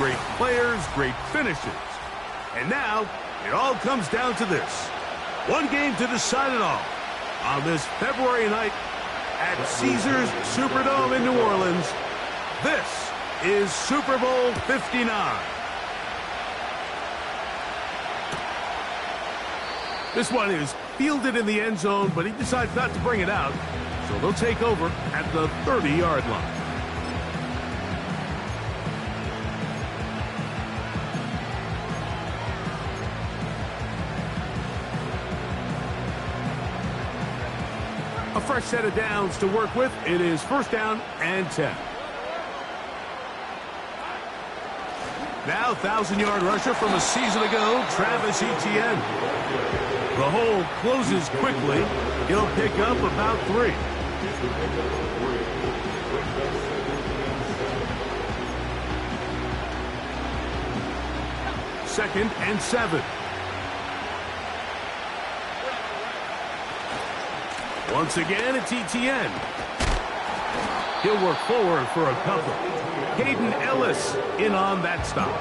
great players, great finishes. And now, it all comes down to this. One game to decide it all. On this February night at Caesars Superdome in New Orleans, this is Super Bowl 59. This one is fielded in the end zone, but he decides not to bring it out. So they'll take over at the 30-yard line. A fresh set of downs to work with. It is first down and 10. Now 1,000-yard rusher from a season ago, Travis Etienne. The hole closes quickly. He'll pick up about 3. Second and 7. Once again, it's Etienne. He'll work forward for a couple. Caden Ellis in on that stop.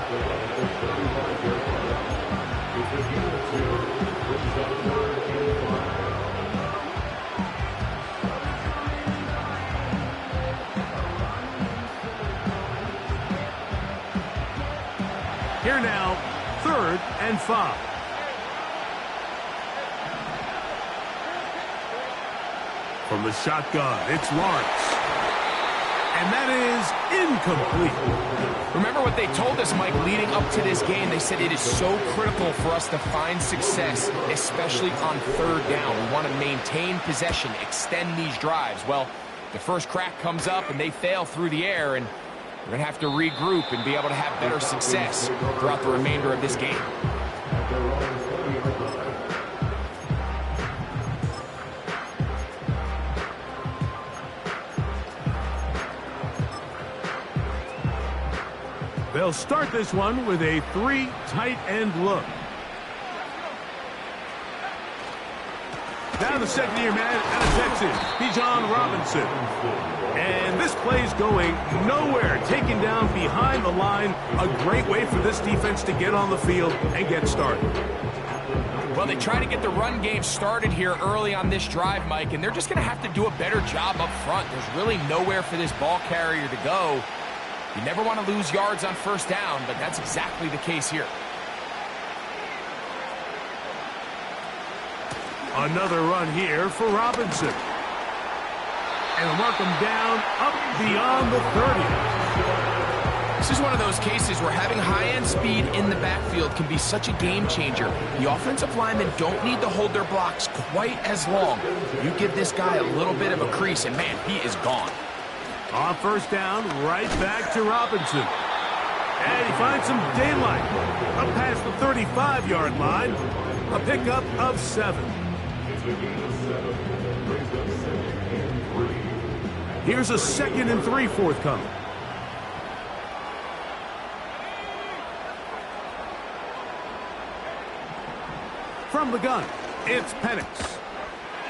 Here now, 3rd and 5. From the shotgun, it's Lawrence. And that is incomplete. Remember what they told us, Mike, leading up to this game? They said it is so critical for us to find success, especially on 3rd down. We want to maintain possession, extend these drives. Well, the first crack comes up, and they fail through the air, and we're going to have to regroup and be able to have better success throughout the remainder of this game. They'll start this one with a 3 tight end look. Now the second-year man out of Texas, Bijan Robinson. And this play's going nowhere, taken down behind the line. A great way for this defense to get on the field and get started. Well, they try to get the run game started here early on this drive, Mike, and they're just going to have to do a better job up front. There's really nowhere for this ball carrier to go. You never want to lose yards on 1st down, but that's exactly the case here. Another run here for Robinson. And they'll mark him down up beyond the 30. This is one of those cases where having high-end speed in the backfield can be such a game changer. The offensive linemen don't need to hold their blocks quite as long. You give this guy a little bit of a crease, and man, he is gone. On 1st down, right back to Robinson. And he finds some daylight. Up past the 35-yard line. A pickup of 7. Here's a 2nd and 3 forthcoming. From the gun, it's Penix.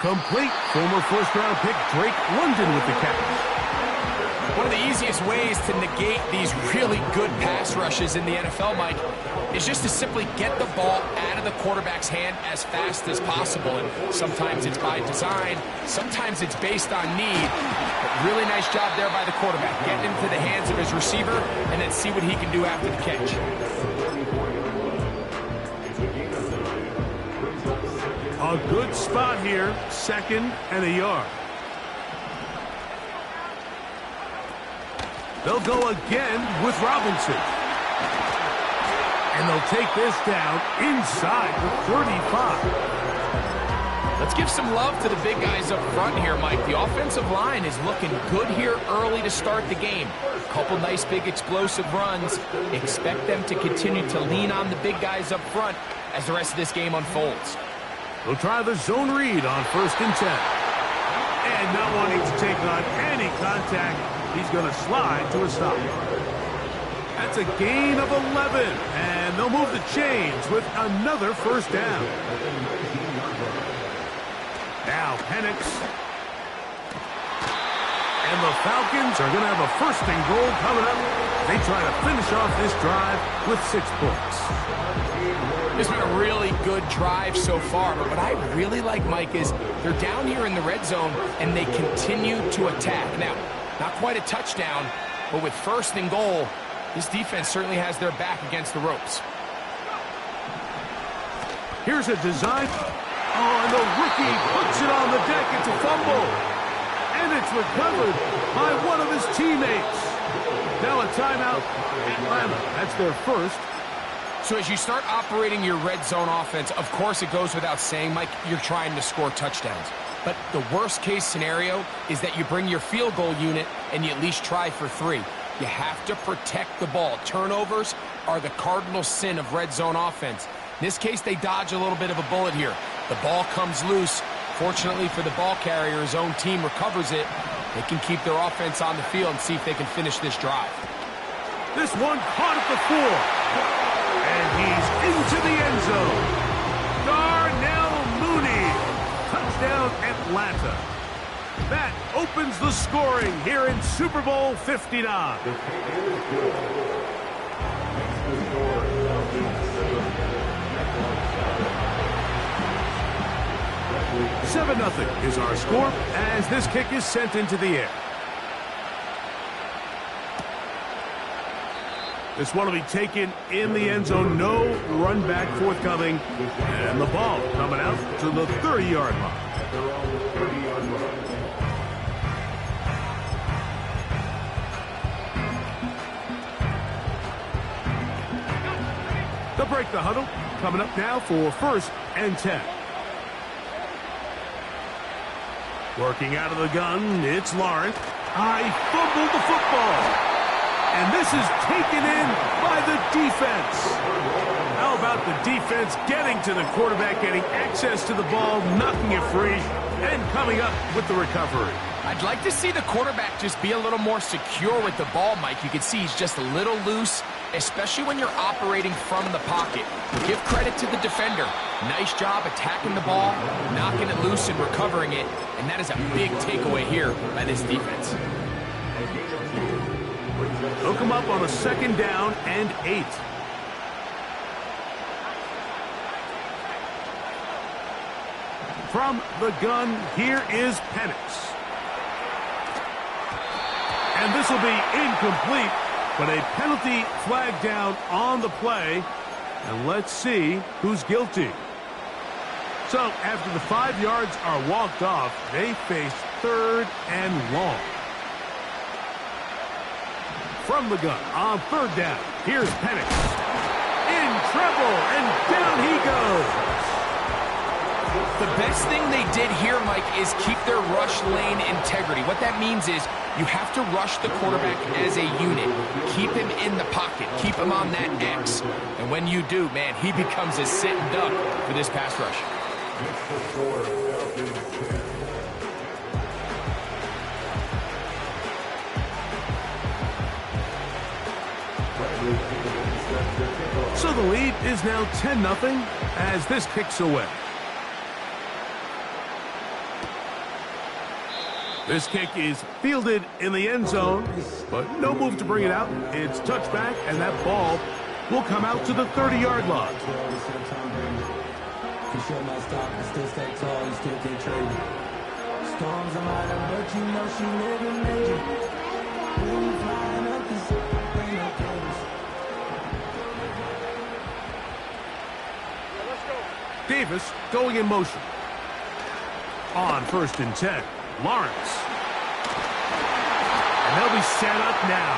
Complete. Former 1st-round pick Drake London with the catch. One of the easiest ways to negate these really good pass rushes in the NFL, Mike, is just to simply get the ball out of the quarterback's hand as fast as possible. And sometimes it's by design, sometimes it's based on need. But really nice job there by the quarterback, getting into the hands of his receiver and then see what he can do after the catch. A good spot here, 2nd and a yard. They'll go again with Robinson. And they'll take this down inside the 35. Let's give some love to the big guys up front here, Mike. The offensive line is looking good here early to start the game. A couple nice big explosive runs. Expect them to continue to lean on the big guys up front as the rest of this game unfolds. They'll try the zone read on 1st and 10. And not wanting to take on any contact, he's going to slide to a stop. That's a gain of 11, and they'll move the chains with another 1st down. Now Penix. And the Falcons are going to have a first and goal coming up. They try to finish off this drive with 6 points. It's been a really good drive so far, but what I really like, Mike, is they're down here in the red zone, and they continue to attack. Now, not quite a touchdown, but with first and goal, this defense certainly has their back against the ropes. Here's a design. Oh, and the rookie puts it on the deck. It's a fumble. And it's recovered by one of his teammates. Now a timeout. Atlanta, that's their first. So as you start operating your red zone offense, of course it goes without saying, Mike, you're trying to score touchdowns. But the worst case scenario is that you bring your field goal unit and you at least try for 3. You have to protect the ball. Turnovers are the cardinal sin of red zone offense. In this case, they dodge a little bit of a bullet here. The ball comes loose. Fortunately for the ball carrier, his own team recovers it. They can keep their offense on the field and see if they can finish this drive. This one caught at the 4. And he's into the end zone. Darnell Mooney. Touchdown, Atlanta. That opens the scoring here in Super Bowl 59. 7-0 is our score as this kick is sent into the air. This one will be taken in the end zone. No run back forthcoming. And the ball coming out to the 30-yard line. They'll break the huddle. Coming up now for 1st and 10. Working out of the gun, it's Lawrence. I fumbled the football. And this is taken in by the defense. How about the defense getting to the quarterback, getting access to the ball, knocking it free, and coming up with the recovery? I'd like to see the quarterback just be a little more secure with the ball, Mike. You can see he's just a little loose, especially when you're operating from the pocket. Give credit to the defender. Nice job attacking the ball, knocking it loose and recovering it, and that is a big takeaway here by this defense. Hook him up on a 2nd down and 8. From the gun, here is Penix. And this will be incomplete, but a penalty flag down on the play. And let's see who's guilty. So after the 5 yards are walked off, they face 3rd and long. From the gun on 3rd down, here's Penix. In trouble, and down he goes. The best thing they did here, Mike, is keep their rush lane integrity. What that means is you have to rush the quarterback as a unit. Keep him in the pocket. Keep him on that X. And when you do, man, he becomes a sitting duck for this pass rush. So the lead is now 10-0 as this kicks away. This kick is fielded in the end zone, but no move to bring it out. It's touchback, and that ball will come out to the 30-yard line. Storms are mine, but you know she never made it. Davis going in motion. On 1st and 10, Lawrence. And they'll be set up now.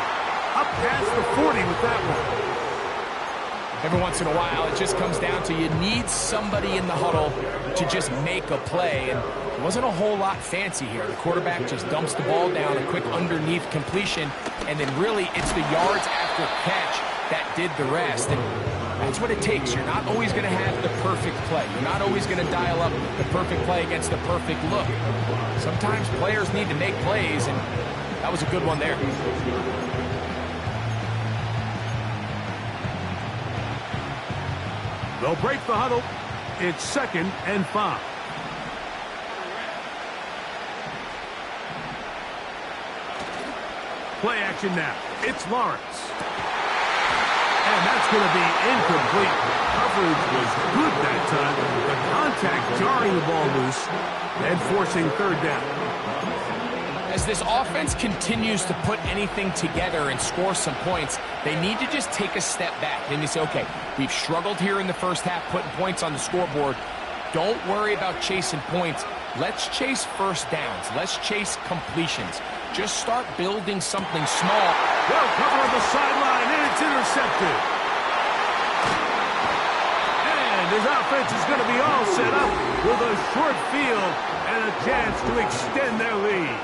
Up past the 40 with that one. Every once in a while, it just comes down to you need somebody in the huddle to just make a play. And it wasn't a whole lot fancy here. The quarterback just dumps the ball down, a quick underneath completion, and then really it's the yards after catch that did the rest. And that's what it takes. You're not always going to have the perfect play. You're not always going to dial up the perfect play against the perfect look. Sometimes players need to make plays, and that was a good one there. They'll break the huddle. It's 2nd and 5. play action now. It's Lawrence. And that's going to be incomplete. Coverage was good that time. The contact jarring the ball loose and forcing third down. As this offense continues to put anything together and score some points, they need to just take a step back. They need to say, okay, we've struggled here in the first half putting points on the scoreboard. Don't worry about chasing points. Let's chase first downs. Let's chase completions. Just start building something small. Well, cover on the sideline, and it's intercepted. And his offense is going to be all set up with a short field and a chance to extend their lead.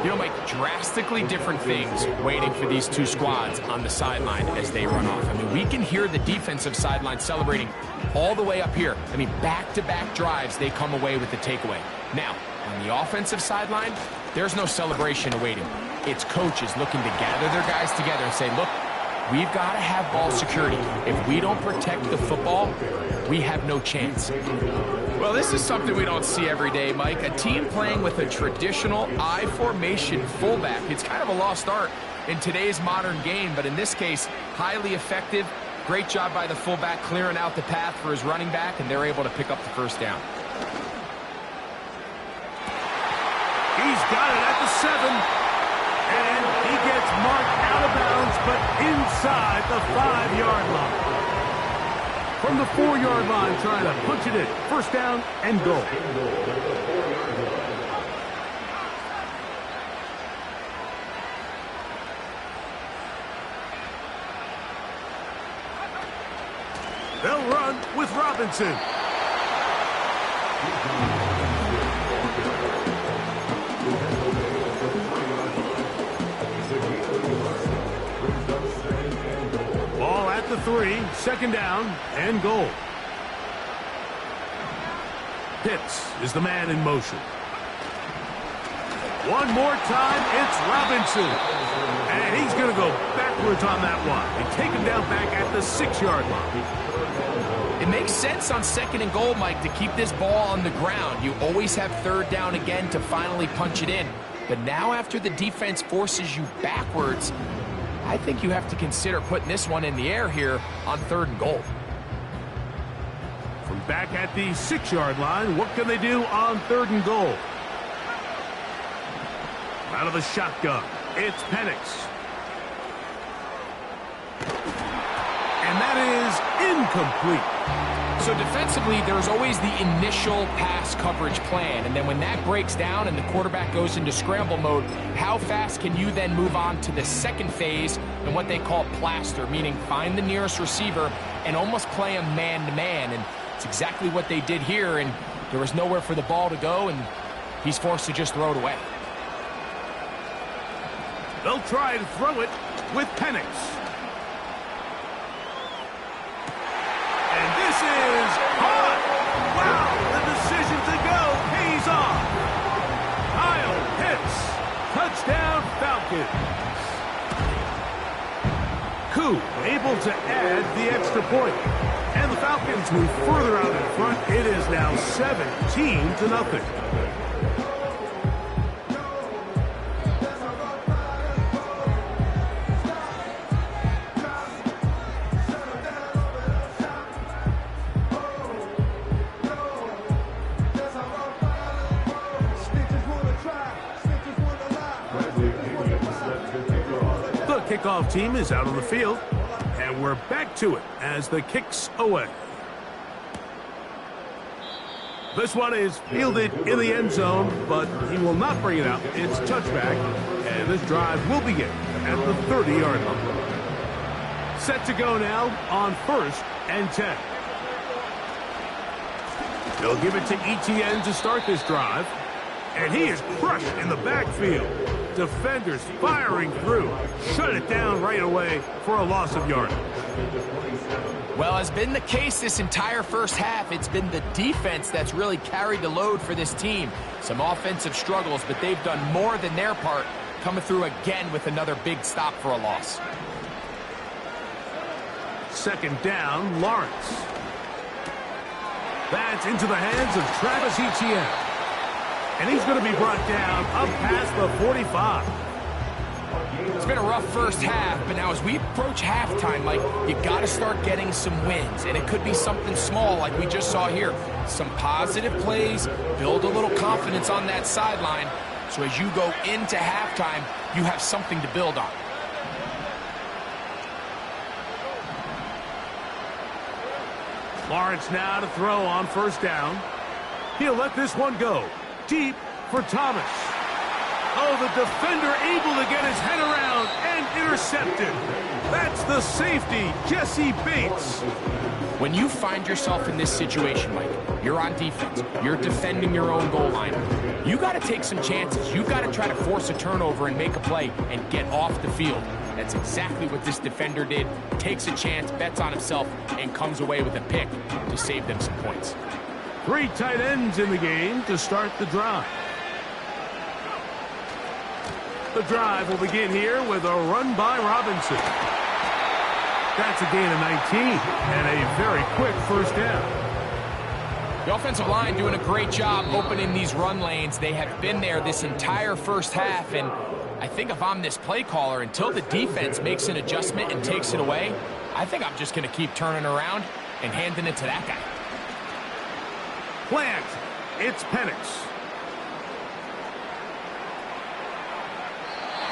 You know, Mike, drastically different things waiting for these two squads on the sideline as they run off. I mean, we can hear the defensive sideline celebrating all the way up here. I mean, back-to-back drives, they come away with the takeaway. Now, on the offensive sideline, there's no celebration awaiting. It's coaches looking to gather their guys together and say, look, we've got to have ball security. If we don't protect the football, we have no chance. Well, this is something we don't see every day, Mike. A team playing with a traditional I formation fullback. It's kind of a lost art in today's modern game, but in this case, highly effective. Great job by the fullback clearing out the path for his running back, and they're able to pick up the first down. He's got it at the 7. And he gets marked out of bounds, but inside the 5-yard line. From the 4-yard line, trying to punch it in. First down and goal. They'll run with Robinson. Ball at the 3, second down and goal. Pitts is the man in motion. One more time, it's Robinson. And he's going to go backwards on that one. They take him down back at the 6-yard line. It makes sense on second and goal, Mike, to keep this ball on the ground. You always have third down again to finally punch it in. But now after the defense forces you backwards, I think you have to consider putting this one in the air here on third and goal. From back at the 6-yard line, what can they do on third and goal? Out of the shotgun, it's Penix. And that is incomplete. So defensively, there's always the initial pass coverage plan, and then when that breaks down and the quarterback goes into scramble mode, how fast can you then move on to the second phase and what they call plaster, meaning find the nearest receiver and almost play him man-to-man, and it's exactly what they did here, and there was nowhere for the ball to go, and he's forced to just throw it away. They'll try to throw it with Penix. And this is caught. Wow, the decision to go pays off. Kyle Pitts, touchdown Falcons. Koo able to add the extra point. And the Falcons move further out in front. It is now 17-0. Kickoff team is out on the field, and we're back to it as the kick's away. This one is fielded in the end zone, but he will not bring it out. It's touchback, and this drive will begin at the 30-yard line. Set to go now on 1st and 10. They'll give it to Etienne to start this drive, and he is crushed in the backfield. Defenders firing through. Shut it down right away for a loss of yardage. Well, as been the case this entire first half, it's been the defense that's really carried the load for this team. Some offensive struggles, but they've done more than their part, coming through again with another big stop for a loss. Second down, Lawrence. That's into the hands of Travis Etienne. And he's going to be brought down up past the 45. It's been a rough first half, but now as we approach halftime, Mike, you got to start getting some wins, and it could be something small like we just saw here. Some positive plays, build a little confidence on that sideline, so as you go into halftime, you have something to build on. Lawrence now to throw on first down. He'll let this one go. Deep for Thomas. Oh, the defender able to get his head around and intercepted. That's the safety, Jesse Bates. When you find yourself in this situation, Mike, you're on defense, you're defending your own goal line, you got to take some chances. You got to try to force a turnover and make a play and get off the field. That's exactly what this defender did. Takes a chance, bets on himself, and comes away with a pick to save them some points. 3 tight ends in the game to start the drive. The drive will begin here with a run by Robinson. That's a gain of 19 and a very quick first down. The offensive line doing a great job opening these run lanes. They have been there this entire first half, and I think if I'm this play caller, until the defense makes an adjustment and takes it away, I think I'm just going to keep turning around and handing it to that guy. Plant. It's Penix.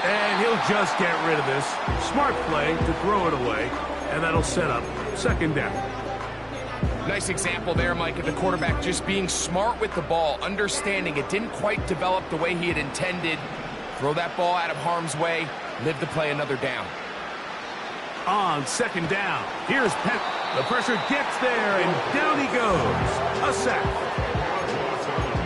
And he'll just get rid of this. Smart play to throw it away, and that'll set up second down. Nice example there, Mike, of the quarterback just being smart with the ball, understanding it didn't quite develop the way he had intended. Throw that ball out of harm's way, live to play another down. On second down, here's Penn. The pressure gets there, and down he goes. A sack.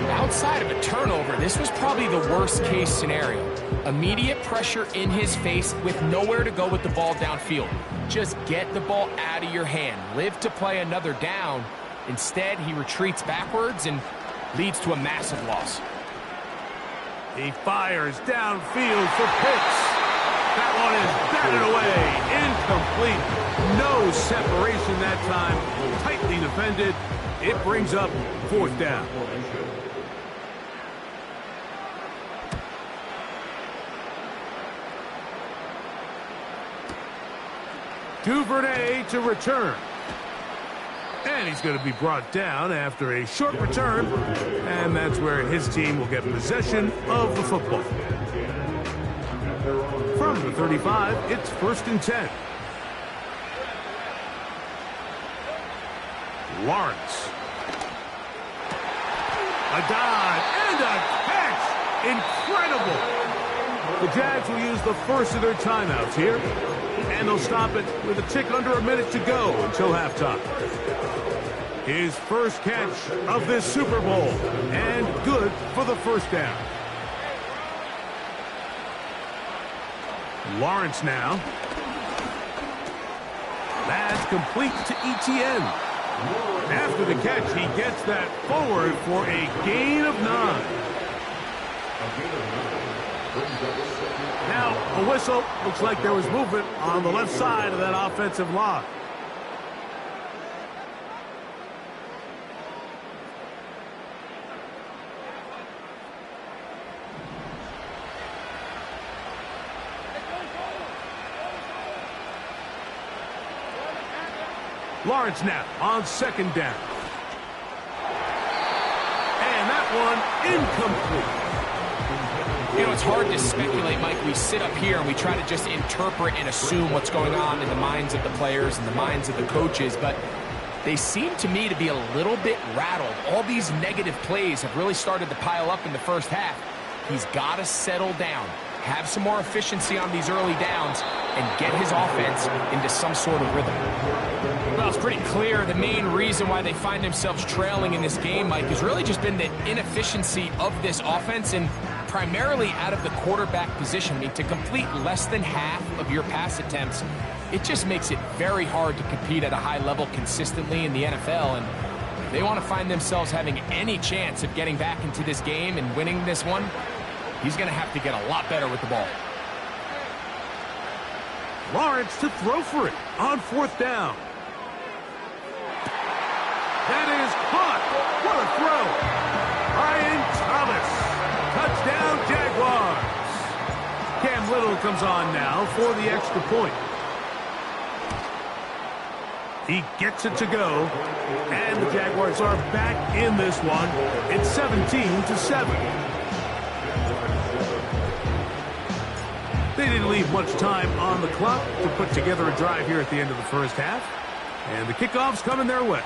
Outside of a turnover, this was probably the worst-case scenario. Immediate pressure in his face with nowhere to go with the ball downfield. Just get the ball out of your hand. Live to play another down. Instead, he retreats backwards and leads to a massive loss. He fires downfield for Pitts. That one is batted away. Incomplete. No separation that time. Tightly defended. It brings up fourth down. Duvernay to return. And he's going to be brought down after a short return. And that's where his team will get possession of the football. From the 35, it's 1st and 10. Lawrence. A dive and a catch. Incredible. The Jags will use the first of their timeouts here. And they'll stop it with a tick under a minute to go until halftime. His first catch of this Super Bowl. And good for the first down. Lawrence now. That's complete to Etienne. After the catch, he gets that forward for a gain of 9. Now, a whistle. Looks like there was movement on the left side of that offensive line. Lawrence now on second down. And that one incomplete. You know, it's hard to speculate, Mike. We sit up here and we try to just interpret and assume what's going on in the minds of the players and the minds of the coaches, but they seem to me to be a little bit rattled. All these negative plays have really started to pile up in the first half. He's got to settle down, have some more efficiency on these early downs, and get his offense into some sort of rhythm. Well, it's pretty clear the main reason why they find themselves trailing in this game, Mike, has really just been the inefficiency of this offense and primarily out of the quarterback position. I mean, to complete less than half of your pass attempts, it just makes it very hard to compete at a high level consistently in the NFL. And if they want to find themselves having any chance of getting back into this game and winning this one, he's going to have to get a lot better with the ball. Lawrence to throw for it on fourth down. That is caught. What a throw. Ryan Thomas. Touchdown, Jaguars. Cam Little comes on now for the extra point. He gets it to go, and the Jaguars are back in this one. It's 17-7. They didn't leave much time on the clock to put together a drive here at the end of the first half, and the kickoff's coming their way.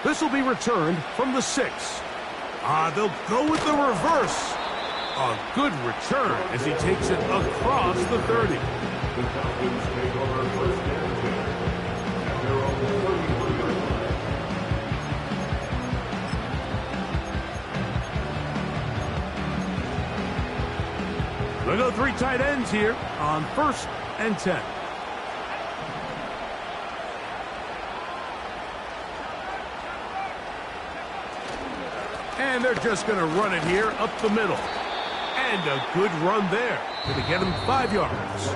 This will be returned from the 6. They'll go with the reverse. A good return as he takes it across the 30. They'll go 3 tight ends here on 1st and 10. And they're just going to run it here up the middle. And a good run there. Going to get him 5 yards.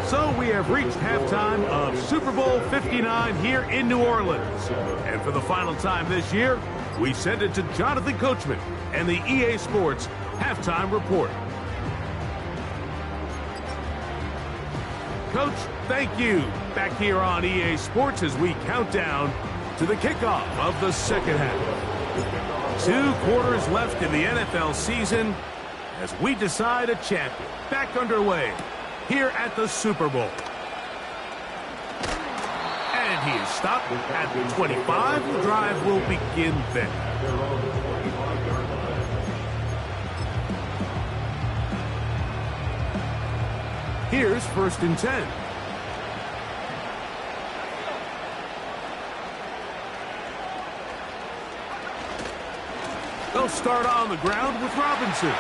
So we have reached halftime of Super Bowl 59 here in New Orleans. And for the final time this year, we send it to Jonathan Coachman and the EA Sports Halftime Report. Coach, thank you. Back here on EA Sports as we count down to the kickoff of the second half. 2 quarters left in the NFL season as we decide a champion. Back underway here at the Super Bowl. And he is stopped at the 25. The drive will begin then. Here's 1st and 10. They'll start on the ground with Robinson.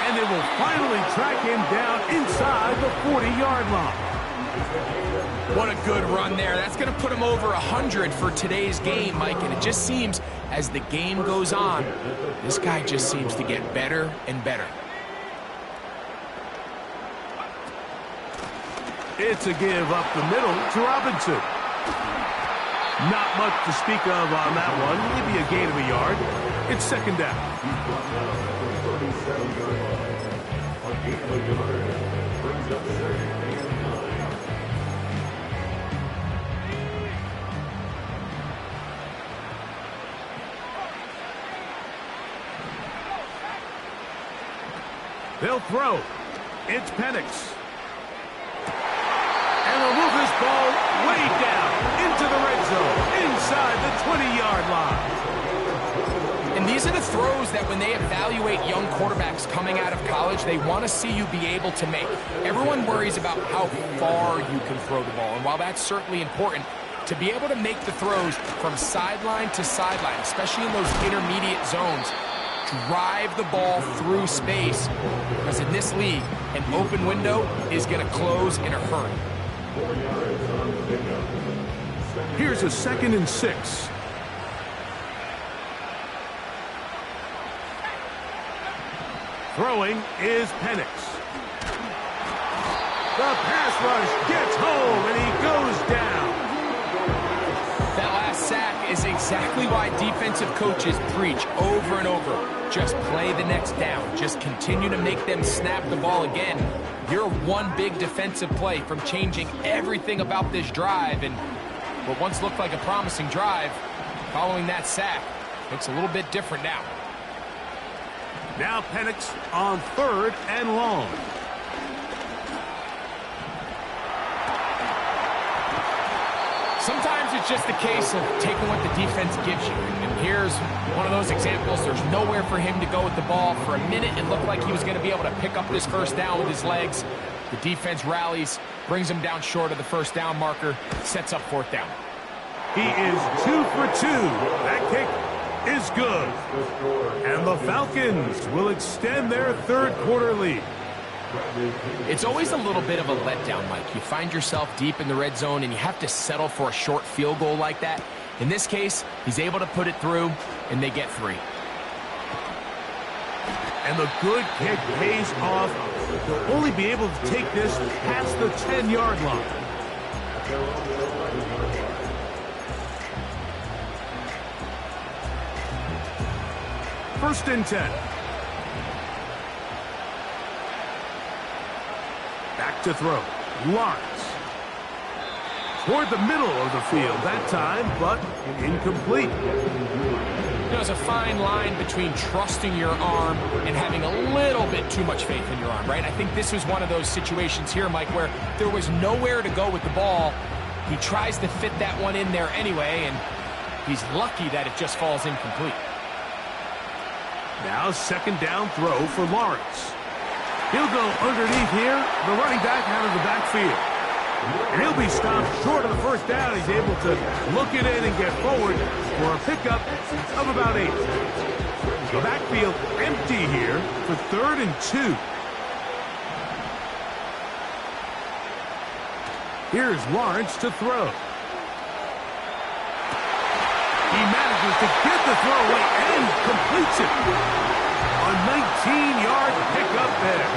And they will finally track him down inside the 40-yard line. What a good run there. That's going to put him over 100 for today's game, Mike. And it just seems as the game goes on, this guy just seems to get better and better. It's a give up the middle to Robinson. Not much to speak of on that one. Maybe a gain of a yard. It's 2nd down. They'll throw. It's Penix. And they'll move this ball way down into the red zone, inside the 20-yard line. And these are the throws that when they evaluate young quarterbacks coming out of college, they want to see you be able to make. Everyone worries about how far you can throw the ball. And while that's certainly important, to be able to make the throws from sideline to sideline, especially in those intermediate zones, drive the ball through space, because in this league, an open window is going to close in a hurry. Here's a 2nd and 6. Throwing is Penix. The pass rush gets home, and he goes down. That last sack is exactly why defensive coaches preach over and over. Just play the next down. Just continue to make them snap the ball again. You're one big defensive play from changing everything about this drive. And what once looked like a promising drive, following that sack, looks a little bit different now. Now Penix on 3rd and long. Sometimes it's just a case of taking what the defense gives you. And here's one of those examples. There's nowhere for him to go with the ball. For a minute, it looked like he was going to be able to pick up this 1st down with his legs. The defense rallies, brings him down short of the 1st down marker, sets up 4th down. He is 2 for 2. That kick is good. And the Falcons will extend their 3rd quarter lead. It's always a little bit of a letdown, Mike. You find yourself deep in the red zone and you have to settle for a short field goal like that. In this case, he's able to put it through, and they get 3. And the good kick pays off. They'll only be able to take this past the 10-yard line. First and 10. back to throw. Lawrence. Toward the middle of the field that time, but incomplete. There's a fine line between trusting your arm and having a little bit too much faith in your arm, right? I think this was one of those situations here, Mike, where there was nowhere to go with the ball. He tries to fit that one in there anyway, and he's lucky that it just falls incomplete. Now second down throw for Lawrence. He'll go underneath here, the running back out of the backfield. And he'll be stopped short of the first down. He's able to look it in and get forward for a pickup of about 8. The backfield empty here for 3rd and 2. Here's Lawrence to throw. He manages to get the throw away and completes it. A 19-yard pickup there.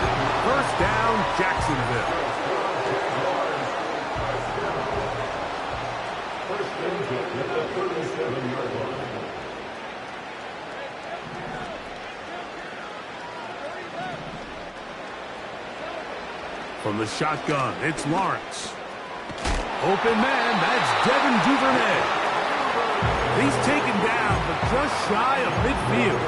First down, Jacksonville. From the shotgun, it's Lawrence. Open man, that's Devin Duvernay. He's taken down, but just shy of midfield.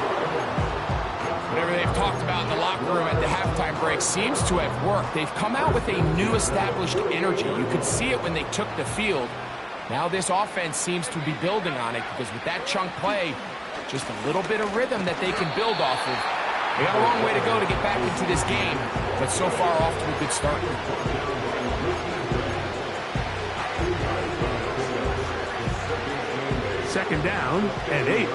Whatever they've talked about in the locker room at the halftime break seems to have worked. They've come out with a new established energy. You could see it when they took the field. Now this offense seems to be building on it because with that chunk play, just a little bit of rhythm that they can build off of. They got a long way to go to get back into this game, but so far off to a good start. Second down and 8.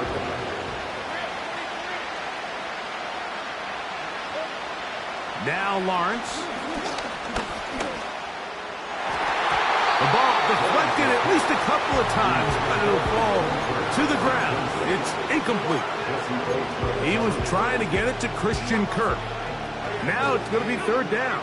Now Lawrence. The ball deflected at least a couple of times, but it'll fall to the ground. It's incomplete. He was trying to get it to Christian Kirk. Now it's going to be 3rd down.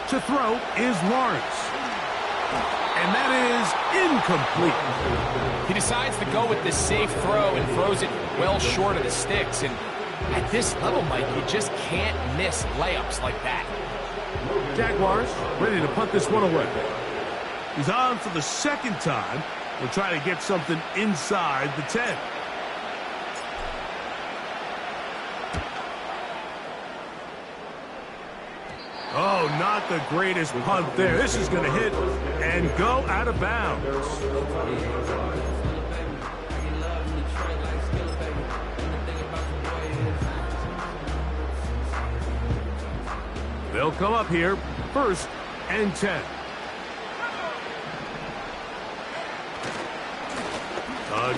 To throw is Lawrence. And that is incomplete. He decides to go with the safe throw and throws it well short of the sticks. And at this level, Mike, you just can't miss layups like that. Jaguars ready to punt this one away. He's on for the second time. We'll try to get something inside the 10. Oh, not the greatest punt there. This is going to hit and go out of bounds. They'll come up here, 1st and 10.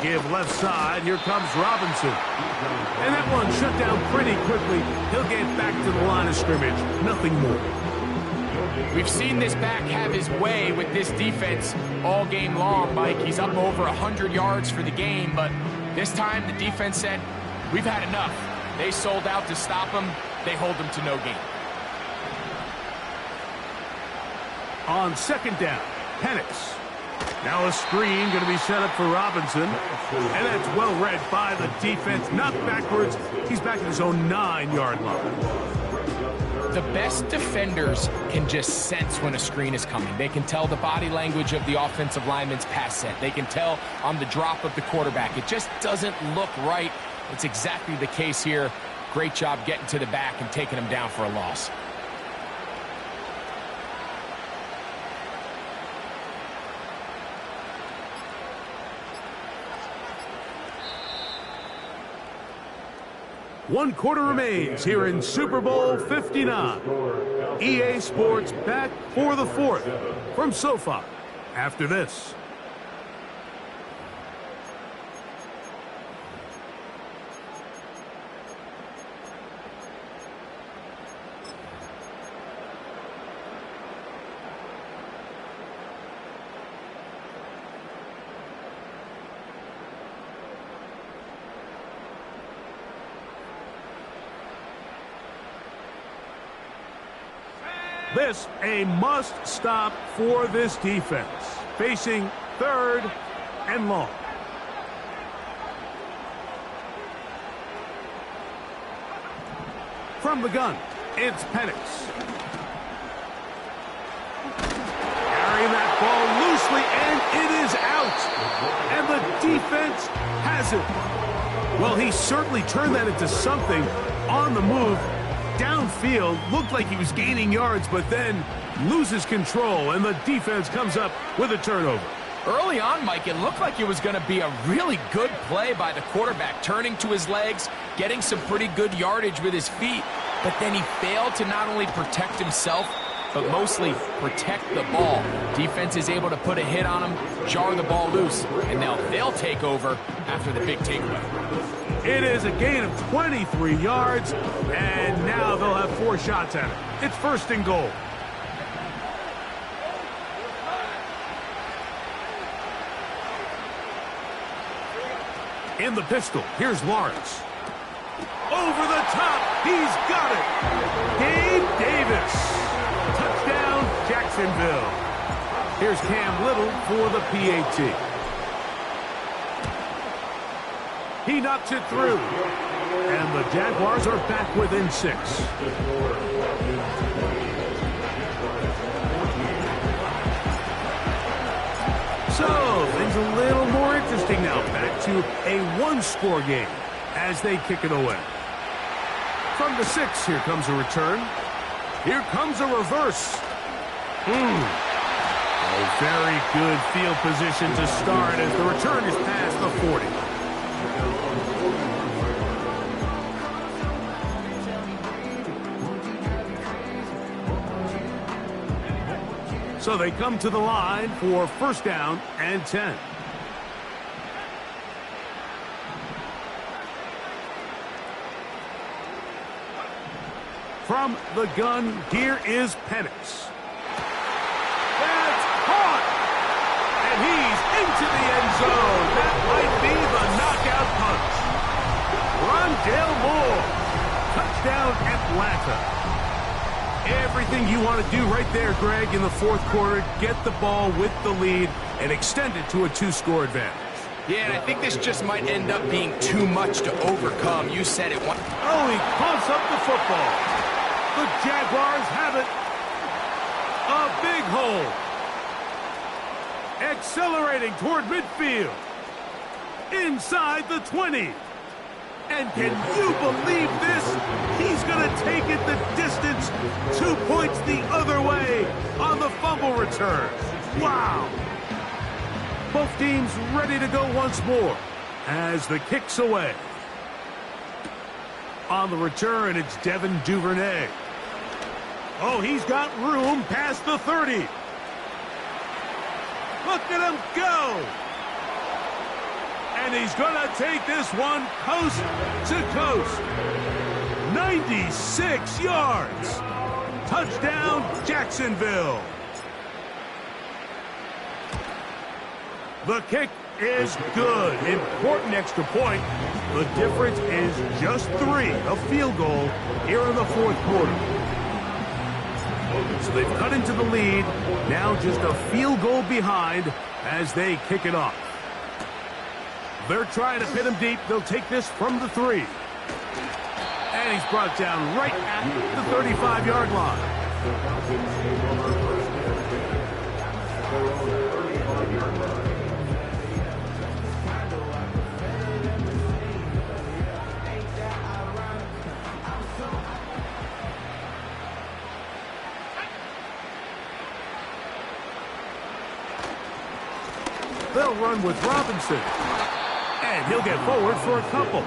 Give left side. Here comes Robinson. And that one shut down pretty quickly. He'll get back to the line of scrimmage. Nothing more. We've seen this back have his way with this defense all game long, Mike. He's up over 100 yards for the game, but this time the defense said, we've had enough. They sold out to stop him. They hold him to no gain. On second down, Penix. Now a screen going to be set up for Robinson. And that's well read by the defense. Knocked backwards. He's back at his own 9-yard line. The best defenders can just sense when a screen is coming. They can tell the body language of the offensive lineman's pass set. They can tell on the drop of the quarterback. It just doesn't look right. It's exactly the case here. Great job getting to the back and taking him down for a loss. One quarter remains here in Super Bowl 59. EA Sports back for the 4th from SoFi after this. This a must stop for this defense. Facing 3rd and long. From the gun, it's Penix. Carrying that ball loosely, and it is out. And the defense has it. Well, he certainly turned that into something on the move. Downfield, looked like he was gaining yards, but then loses control, and the defense comes up with a turnover. Early on, Mike, it looked like it was going to be a really good play by the quarterback, turning to his legs, getting some pretty good yardage with his feet, but then he failed to not only protect himself, but mostly protect the ball. Defense is able to put a hit on him, jar the ball loose, and now they'll take over after the big takeaway. It is a gain of 23 yards, and now they'll have 4 shots at it. It's 1st and goal. In the pistol, here's Lawrence. Over the top, he's got it. Gabe Davis. Touchdown, Jacksonville. Here's Cam Little for the PAT. He knocks it through. And the Jaguars are back within 6. So, things a little more interesting now. Back to a 1-score game as they kick it away. From the 6, here comes a return. Here comes a reverse. A very good field position to start as the return is past the 40. So they come to the line for 1st down and 10. From the gun, here is Penix. That's caught! And he's into the end zone. That might be the knockout punch. Rondale Moore. Touchdown, Atlanta. Everything you want to do right there, Greg, in the 4th quarter. Get the ball with the lead and extend it to a 2-score advantage. Yeah, and I think this just might end up being too much to overcome. You said it. Oh, he pumps up the football. The Jaguars have it. A big hole. Accelerating toward midfield. Inside the 20. And can you believe this? He's going to take it the distance. 2 points the other way on the fumble return. Wow. Both teams ready to go once more as the kick's away. On the return, it's Devin Duvernay. Oh, he's got room past the 30. Look at him go. And he's going to take this one coast to coast. 96 yards. Touchdown, Jacksonville. The kick is good. Important extra point. The difference is just 3, a field goal here in the 4th quarter. So they've cut into the lead. Now just a field goal behind as they kick it off. They're trying to pin him deep. They'll take this from the 3. And he's brought down right at the 35-yard line. They'll run with Robinson. And he'll get forward for a couple.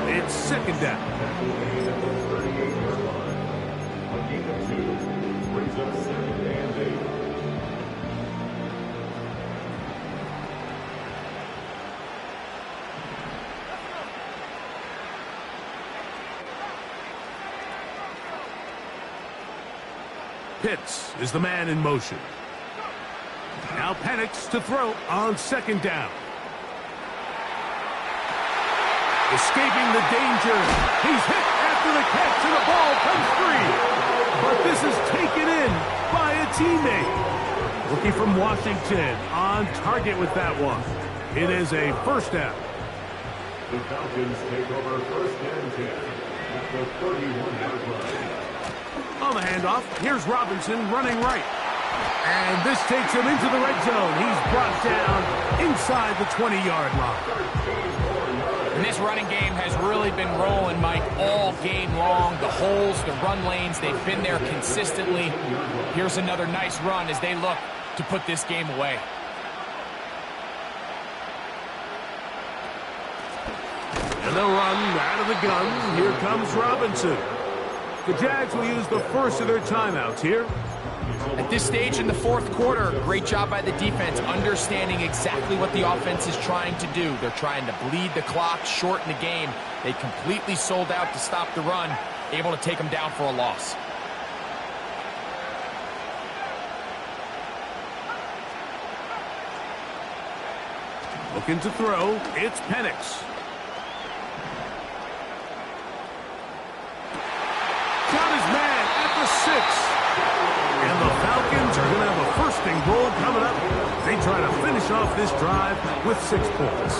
It's 2nd down. Pitts is the man in motion. Now Penix to throw on 2nd down. Escaping the danger. He's hit after the catch, and the ball comes free. But this is taken in teammate. Rookie from Washington on target with that one. It is a first down. The Falcons take over first and 10 at the 31-yard line. On the handoff, here's Robinson running right. And this takes him into the red zone. He's brought down inside the 20-yard line. And this running game has really been rolling, Mike, all game long. The holes, the run lanes, they've been there consistently. Here's another nice run as they look to put this game away. And they'll run out of the gun. Here comes Robinson. The Jags will use the first of their timeouts here. At this stage in the fourth quarter, great job by the defense, understanding exactly what the offense is trying to do. They're trying to bleed the clock, shorten the game. They completely sold out to stop the run, able to take them down for a loss. Looking to throw, it's Penix. Got his man at the 6. And the Falcons are going to have a first and goal coming up. They try to finish off this drive with 6 points.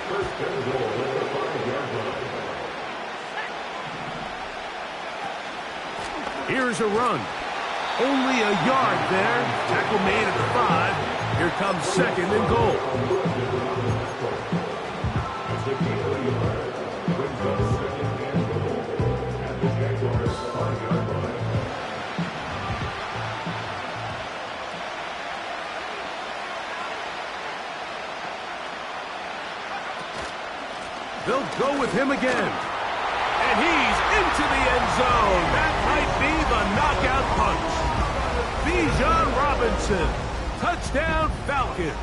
First and goal at the 5-yard line. Here's a run. Only a yard there. Tackle made at the 5. Here comes second and goal. As the keeper yard brings up second and goal at the Jaguars' 5-yard line. They'll go with him again. And he's into the end zone. That might be the knockout punch. Bijan Robinson. Touchdown, Falcons.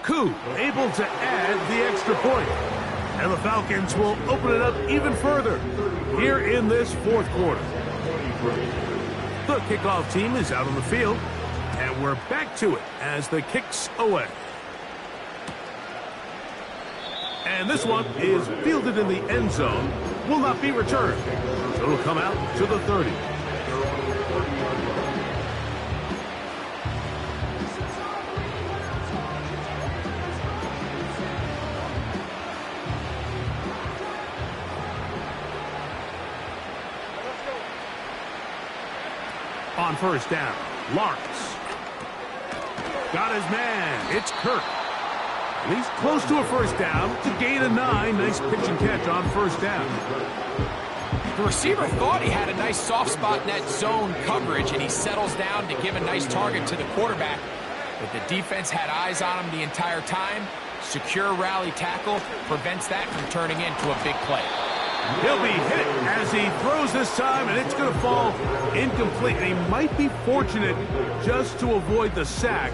Koo able to add the extra point. And the Falcons will open it up even further here in this fourth quarter. The kickoff team is out on the field. And we're back to it as the kick's away. And this one is fielded in the end zone. Will not be returned. So it'll come out to the 30. On first down, Lawrence. Got his man. It's Kirk. And he's close to a first down to gain a 9. Nice pitch and catch on first down. The receiver thought he had a nice soft spot in that zone coverage, and he settles down to give a nice target to the quarterback. But the defense had eyes on him the entire time. Secure rally tackle prevents that from turning into a big play. He'll be hit as he throws this time, and it's going to fall incomplete. And he might be fortunate just to avoid the sack,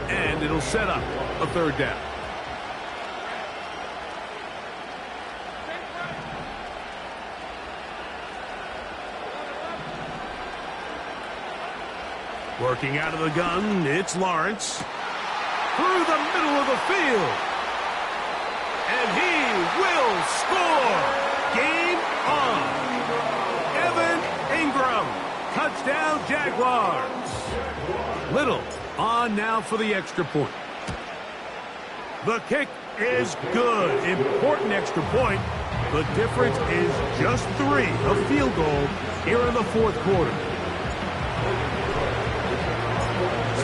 and it'll set up a third down. Working out of the gun, it's Lawrence. Through the middle of the field. And he will score. Game on. Evan Ingram. Touchdown, Jaguars. Little on now for the extra point. The kick is good. Important extra point. The difference is just 3, a field goal here in the fourth quarter.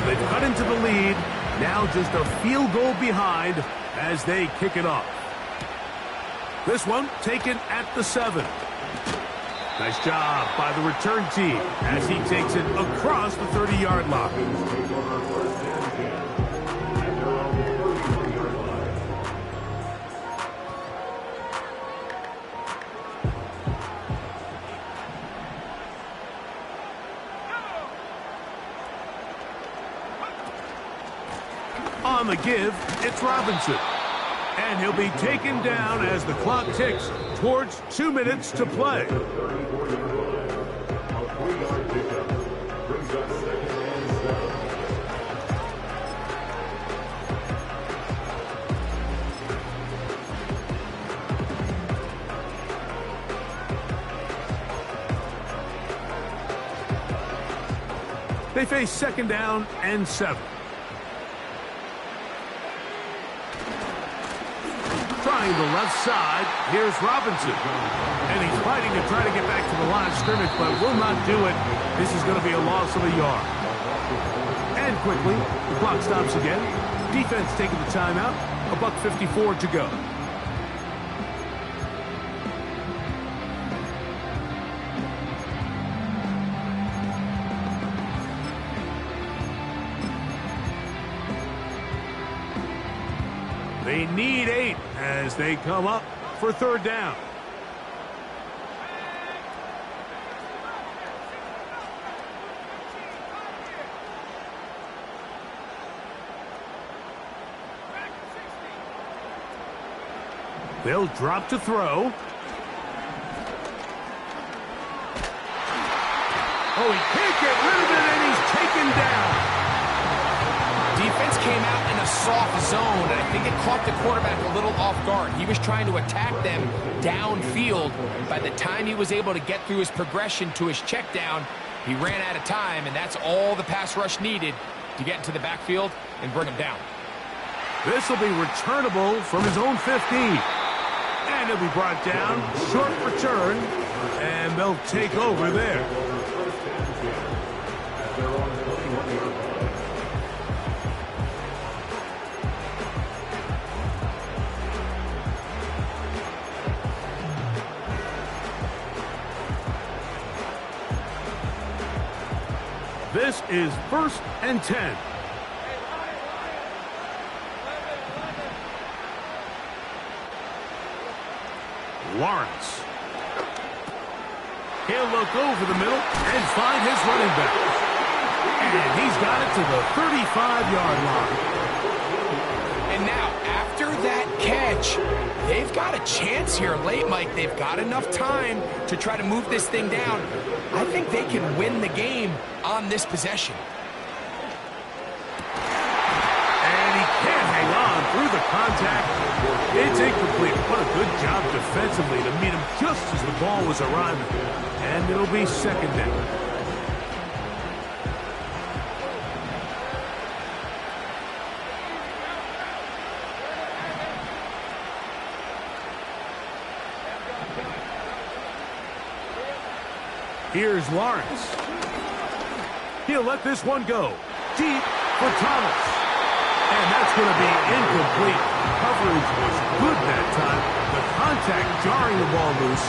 They've cut into the lead. Now just a field goal behind as they kick it off. This one taken at the 7. Nice job by the return team as he takes it across the 30-yard line. On the give, it's Robinson. And he'll be taken down as the clock ticks towards 2 minutes to play. They face 2nd down and 7. Trying the left side, here's Robinson. And he's fighting to try to get back to the line of scrimmage, but will not do it. This is going to be a loss of a yard. And quickly, the clock stops again. Defense taking the timeout. $1:54 to go. They need 8 as they come up for 3rd down. They'll drop to throw. Oh, he can't get rid of it, and he's taken down. Defense came out in a soft zone, and I think it caught the quarterback a little off guard. He was trying to attack them downfield. By the time he was able to get through his progression to his check down, he ran out of time, and that's all the pass rush needed to get into the backfield and bring him down. This will be returnable from his own 15. And he'll be brought down, short return, and they'll take over there. This is 1st and 10. Lawrence. He'll look over the middle and find his running back. And he's got it to the 35-yard line. And now, after that catch, they've got a chance here late, Mike. They've got enough time to try to move this thing down. I think they can win the game on this possession. And he can't hang on through the contact. It's incomplete. What a good job defensively to meet him just as the ball was arriving. And it'll be 2nd down. Here's Lawrence. He'll let this one go. Deep for Thomas. And that's going to be incomplete. Coverage was good that time. The contact jarring the ball loose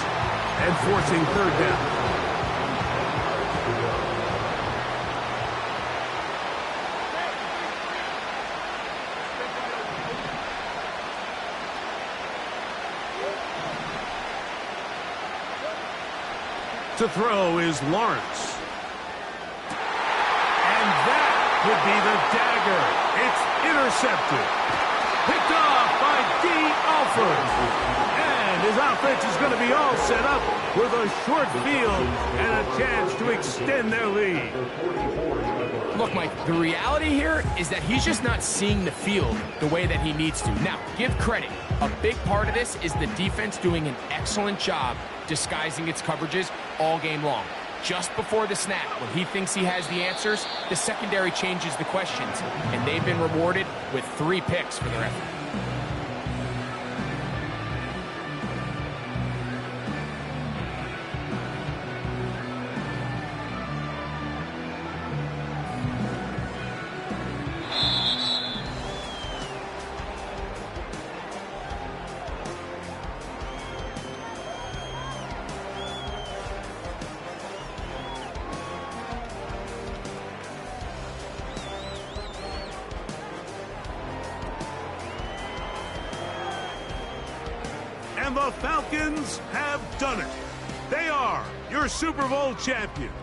and forcing 3rd down. To throw is Lawrence. And that could be the dagger. It's intercepted. Picked off by D. Alford. And his offense is going to be all set up with a short field and a chance to extend their lead. Look, Mike, the reality here is that he's just not seeing the field the way that he needs to. Now, give credit. A big part of this is the defense doing an excellent job disguising its coverages all game long. Just before the snap, when he thinks he has the answers, the secondary changes the questions, and they've been rewarded with 3 picks for their effort. And the Falcons have done it. They are your Super Bowl champions.